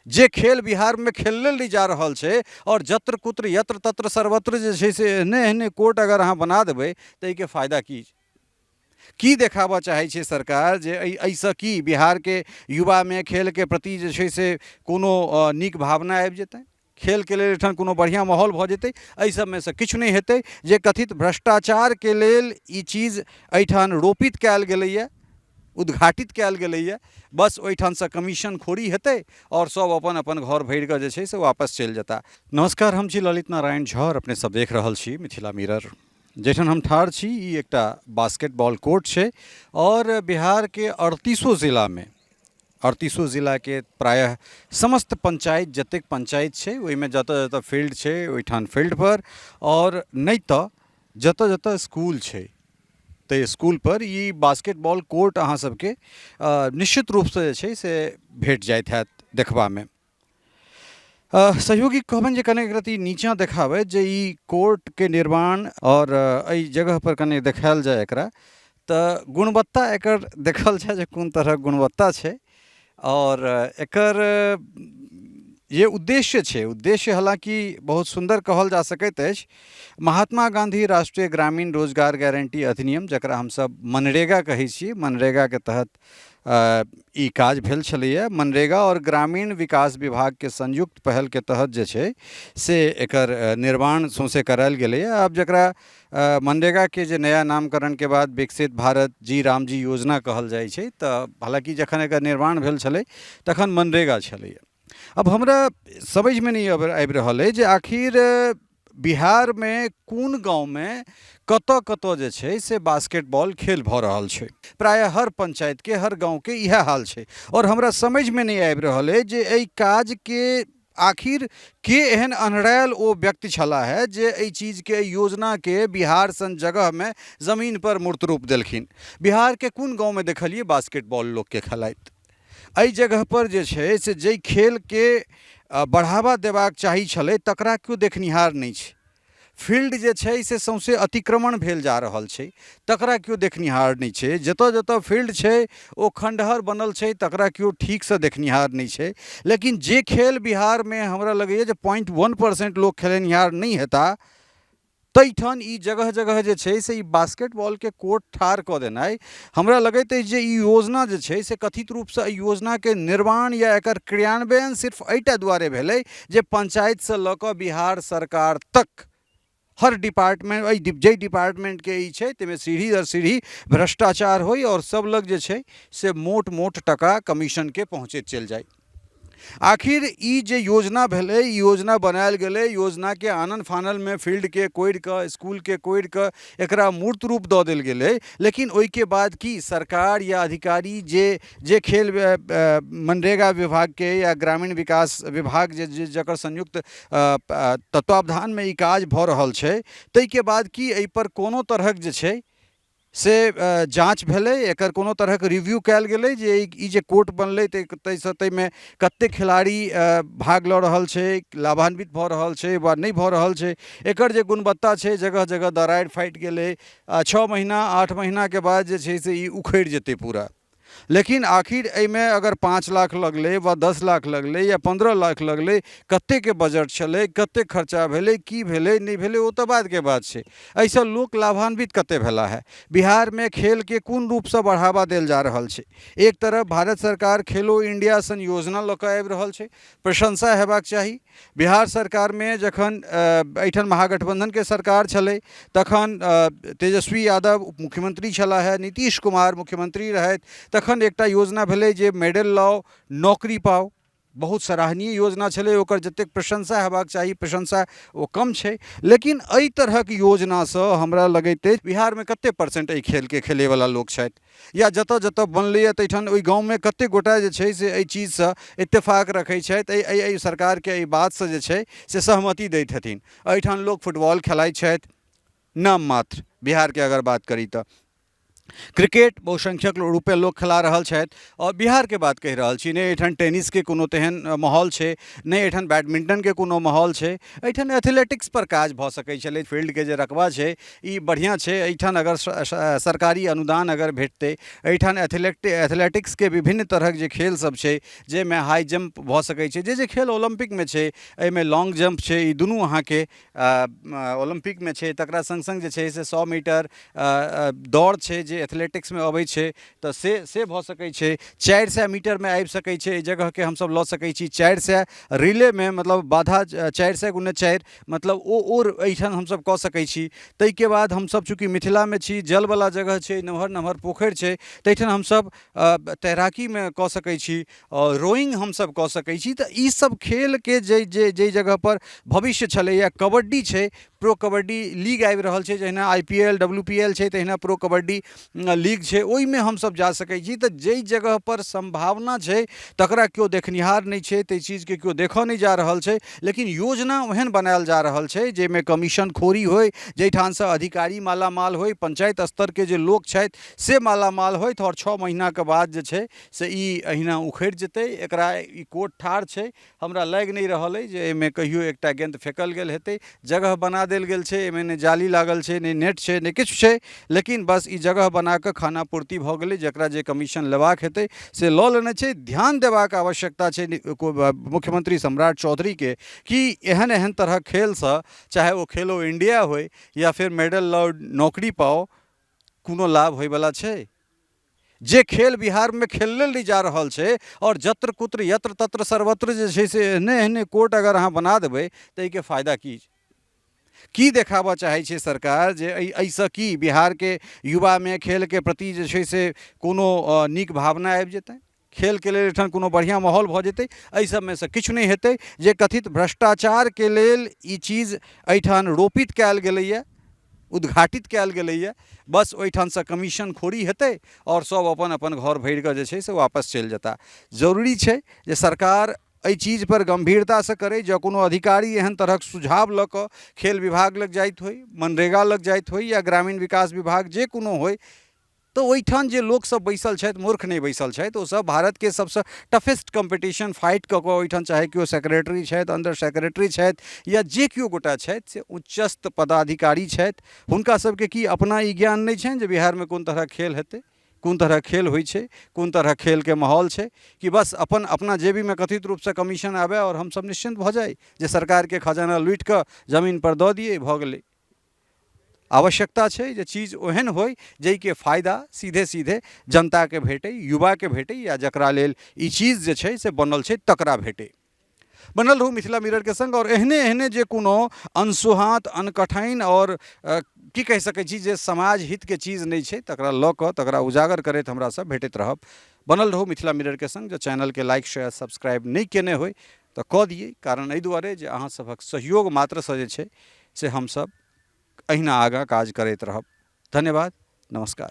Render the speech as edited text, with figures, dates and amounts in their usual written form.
जे खेल बिहार में खेलल नहीं जा रहल छै और जत्र कुत्र यत्र तत्र सर्वत्र जे छै से एहने एहने कोर्ट अगर अहाँ बना देबै तऽ एहिके फायदा की देखाबऽ चाहै छै सरकार जे एहिसँ की बिहारके युवामे खेलके प्रति जे छै से कोनो नीक भावना आबि जेतै, खेलके लेल एहिठाम कोनो बढ़िआँ माहौल भऽ जेतै? एहि सबमे से किछु नहि हेतै। जे कथित भ्रष्टाचारके लेल ई चीज एहिठाम रोपित कयल गेलैए, उद्घाटित कयल गेलैए, बस ओहिठामसँ कमीशनखोरी हेतै और सब अपन अपन घर भरि कऽ जे छै से वापस चलि जेता। नमस्कार, हम छी ललित नारायण झा और अपने सब देख रहल छी मिथिला मिरर। जैठन हम ठाढ़ छी ई एकटा बास्केटबॉल कोर्ट छै और बिहारके 38 जिलामे 38 जिलाके प्रायः समस्त पंचायत जतेक पंचायत छै ओहिमे जतऽ जतऽ फील्ड छै ओहिठाम फील्डपर, और नहि तऽ जतऽ जतऽ स्कूल छै तऽ स्कूल पर ई बास्केटबॉल कोर्ट अहाँ सबके निश्चित रूपसँ जे छै से भेट जाइत हैत देखबामे। सहयोगी कहबनि जे कनेक रति नीचाँ देखाबै जे ई कोर्टके निर्माण और एहि जगह पर कने देखायल जाय एकरा तऽ गुणवत्ता एकर देखल जाय जे कोन तरहक गुणवत्ता छै और एकर जे उद्देश्य छै, उद्देश्य हालांकि बहुत सुंदर कहल जा सकैत अछि। महात्मा गांधी राष्ट्रीय ग्रामीण रोजगार गारंटी अधिनियम, जकरा हमसब मनरेगा कहै छियै, मनरेगाके तहत ई काज भेल छलैए। मनरेगा और ग्रामीण विकास विभागके संयुक्त पहलके तहत जे छै से एकर निर्माण सौंसे करायल गेलैए। आब जकरा मनरेगाके जे नया नामकरणके बाद विकसित भारत जी रामजी योजना कहल जाइ छै, तऽ हालांकि जखन एकर निर्माण भेल छलै तखन मनरेगा छलैए। अब हमरा समझमे नहीं आबि रहल अइ जे आखिर बिहारमे कोन गाँवमे कतऽ कतऽ जे छै से बास्केटबॉल खेल भऽ रहल छै। प्रायः हर पंचायतके हर गाँवके इएह हाल छै और हमरा समझमे नहीं आबि रहल अइ जे एहि काजके आखिर के एहन अनहरायल ओ व्यक्ति छलाह है जे एहि चीजके योजनाके बिहार सन जगहमे जमीन पर मूर्त रूप देलखिन। बिहारके कोन गाँवमे देखलिए बास्केटबॉल लोकके खेलाइत? एहि जगह पर जे छै से जाहि खेलके बढ़ावा देबाक चाही छलै तकरा केओ देखनिहार नहीं छै। फील्ड जे छै से सौंसे अतिक्रमण भेल जा रहल छै, तकरा केओ देखनिहार नहीं छै। जतऽ जतऽ फील्ड छै ओ खंडहर बनल छै, तकरा केओ ठीकसँ देखनिहार नहीं छै। लेकिन जे खेल बिहारमे हमरा लगैए जे 0.1% लोक खेलनिहार नहीं हेता, ताहिठाम ई जगह जगह जे छै से ई बास्केटबॉलके कोर्ट ठाढ़ कऽ देनाइ हमरा लगैत अछि जे ई योजना जे छै से कथित रूपसँ एहि योजनाके निर्माण या एकर क्रियान्वयन सिर्फ एहिटा दुआरे भेलै जे पंचायतसँ लऽ कऽ बिहार सरकार तक हर डिपार्टमेंट, जाहि डिपार्टमेंटके ई छै ताहिमे सीढ़ी दर सीढ़ी भ्रष्टाचार होय और सब लग जे छै से मोट मोट टका कमीशनके पहुँचैत चलि जाय। आखिर ई जे योजना भेलै, योजना बनायल गेलै, योजनाके आनन फानलमे फील्डके कोड़ि कऽ, स्कूलके कोड़ि कऽ एकरा मूर्त रूप दऽ देल गेलै। लेकिन ओहिके बाद की सरकार या अधिकारी जे खेल मनरेगा विभागके या ग्रामीण विकास विभाग जे जकर संयुक्त तत्वावधानमे ई काज भऽ रहल छै, ताहिके बाद की एहि पर कोनो तरहक जे छै से जाँच भेलै, एकर कोनो तरहक रिव्यू कयल गेलै जे ई जे कोर्ट बनलै ताहिसँ ताहिमे कतेक खिलाड़ी भाग लऽ रहल छै, लाभान्वित भऽ रहल छै वा नहीं भऽ रहल छै, एकर जे गुणवत्ता छै जगह जगह दरारि फाटि गेलै। 6 महीना 8 महीनाके बाद जे छै से ई उखड़ि जेतै पूरा। लेकिन आखिर एहिमे अगर 5 लाख लगलै वा 10 लाख लगलै या 15 लाख लगलै, कतेकके बजट छलै, कतेक खर्चा भेलै, की भेलै नहीं भेलै ओ तऽ बादके बात छै। एहिसँ लोक लाभान्वित कते भेला है? बिहारमे खेलके कोन रूपसँ बढ़ावा देल जा रहल छै? एक तरफ भारत सरकार खेलो इंडिया सन योजना लऽ कऽ आबि रहल छै, प्रशंसा हेबाक चाही। बिहार सरकारमे जखन एहिठाम महागठबंधनके सरकार छलै तखन तेजस्वी यादव उप मुख्यमंत्री छलाह है, नीतीश कुमार मुख्यमंत्री रहथि, तखन एकटा योजना भेलै जे मेडल लाओ नौकरी पाओ। बहुत सराहनीय योजना छलै, ओकर जतेक प्रशंसा हेबाक चाही प्रशंसा ओ कम छै। लेकिन एहि तरहक योजनासँ हमरा लगैत अछि बिहारमे कतेक परसेंट एहि खेलके खेलैवला लोक छथि, या जतऽ जतऽ बनलैए ताहिठाम ओहि गाँवमे कतेक गोटा जे छै से एहि चीजसँ इत्तेफाक रखै छथि, एहि सरकारके एहि बातसँ जे छै से सहमति दैत हेथिन। एहिठाम लोक फुटबॉल खेलाइत छथि नाम मात्र, बिहारके अगर बात करी तऽ। क्रिकेट बहुसंख्यक रूपे लोग खेला रहल छथि और बिहार के बात कहि रहल छी, नहि एहिठाम टेनिस के कोनो तेहन माहौल छै, नहि एहिठाम बैडमिंटन के कोनो माहौल छै। एहिठाम एथलेटिक्स पर काज भऽ सकै छलै, फील्ड के जे रकबा छै ई बढ़िआँ छै। एहिठाम अगर सरकारी अनुदान अगर भेटतै, एहिठाम एथलेटिक्स के विभिन्न तरहक जे खेल सब छै, जाहिमे हाई जंप भऽ सकै छै, जे खेल ओलंपिक में छै, एहिमे लॉन्ग जंप छै, ई दुनू अहाँके ओलंपिक में छै। तकरा संग संग जे छै से 100 मीटर दौड़ छै जे एथलेटिक्स में अबै छै, तऽ से भऽ सकै छै। 400 मीटर में आबि सकै छै, एहि जगह के हमसब लऽ सकै छी। 400 रिले में मतलब बाधा 400 गुने 4 मतलब ओ एहिठाम हमसब कऽ सकै छी। ताहिके बाद हमसब चूँकि मिथिला में छी, जलवला जगह छै, नमहर नमहर पोखरि छै, ताहिठाम हमसब तैराकी में कऽ सकै छी, रोइंग हमसब कऽ सकै छी। तऽ ई सब खेल के जे जगह पर भविष्य छलैया। कबड्डी छै, प्रो कबड्डी लीग आबि रहल छै, जहिना IPL WPL छै, तहिना प्रो कबड्डी लीग छै, ओहिमे हमसब जा सकै छी। तऽ जाहि जगह पर संभावना छै तकरा केओ देखनिहार नहि छै, ताहि चीजके केओ देखऽ नहि जा रहल छै। लेकिन योजना ओहन बनायल जा रहल छै जाहिमे कमीशन खोरी होय, जाहिठामसँ अधिकारी मालामाल होय, पंचायत स्तर के जे लोक छथि से मालामाल होय, और 6 महीनाके बाद जे छै से ई अहिना उखड़ि जेतै। एकरा ई कोर्ट ठाढ़ छै। हमरा लागि नहि रहल अइ जे एहिमे कहियो एकटा गेंद फेंकल गेल हेतै। जगह बना देल गेल छै, एहिमे नहि जाली लागल छै, नहि नेट छै, नहि किछु छै, लेकिन बस ई जगह बना कऽ खाना पूर्ति भऽ गेलै। जकरा जे कमीशन लेबाक हेतै से लऽ लेने छै। ध्यान देबाक आवश्यकता छै मुख्यमंत्री सम्राट चौधरी के, कि एहन एहन तरहक खेलसँ, चाहे ओ खेलो इंडिया होय या फिर मेडल लाओ नौकरी पाओ, कोनो लाभ होयवला छै? जे खेल बिहार में खेलल नहीं जा रहल छै, और जत्र कुत्र यत्र तत्र सर्वत्र जे छै से एहने एहने कोर्ट अगर अहाँ बना देबै, ताहिके फायदा की देखाबऽ चाहै छै सरकार? जे एहिसँ की बिहारके युवामे खेलके प्रति जे छै से कोनो नीक भावना आबि जेतै? खेलके लेल एहिठाम कोनो बढ़िआँ माहौल भऽ जेतै? एहि सबमे से किछु नहि हेतै। जे कथित भ्रष्टाचारके लेल ई चीज एहिठाम रोपित कयल गेलैए, उद्घाटित कयल गेलैए, बस ओहिठामसँ कमीशन खोरी हेतै और सब अपन अपन घर भरि कऽ जे छै से वापस चलि जेता। जरूरी छै जे सरकार एहि चीज पर गंभीरतासँ करै। जँ कोनो अधिकारी एहन तरहक सुझाव लऽ कऽ खेल विभाग लग जाइत होय, मनरेगा लग जाइत होय, या ग्रामीण विकास विभाग जे कोनो होय, तऽ ओहिठाम जे लोकसब बैसल छथि, मूर्ख नहि बैसल छथि। ओसब भारतके सबसँ टफेस्ट कम्पटिशन फाइट कऽ कऽ ओहिठाम, चाहे केओ सेक्रेटरी छथि, अंडर सेक्रेटरी छथि, या जे केओ गोटा छथि से उच्चस्त पदाधिकारी छथि, हुनका सबके की अपना ई ज्ञान नहि छनि जे बिहारमे कोन तरहक खेल हेतै, कोन तरह खेल होइ छै, कोन तरह खेलके माहौल छै? कि बस अपना जेबीमे कथित रूपसँ कमीशन आबै और हमसब निश्चिंत भऽ जाइ जे सरकारके खजाना लूटि कऽ जमीन पर दऽ दिए, भऽ गेलै? आवश्यकता छै जे चीज ओहन होय जाहिके फायदा सीधे सीधे जनताके भेटै, युवाके भेटै, या जकरा लेल ई चीज जे छै से बनल छै तकरा भेटै। बनल रहू मिथिला मिरर के संग, और एहने एहने जे कोनो अनसुहात, अनकठाइन और की कहि सकै छी जे समाज हितके चीज नहि छै, तकरा लऽ कऽ, तकरा उजागर करैत हमरा सब भेटैत रहब। बनल रहू मिथिला मिरर के संग। जो चैनलके लाइक शेयर सब्सक्राइब नहीं केने होय तऽ कऽ दियै, कारण एहि दुआरे जे अहाँ सभक सहयोग मात्रसँ जे छै से हमसब अहिना आगाँ काज करैत रहब। धन्यवाद, नमस्कार।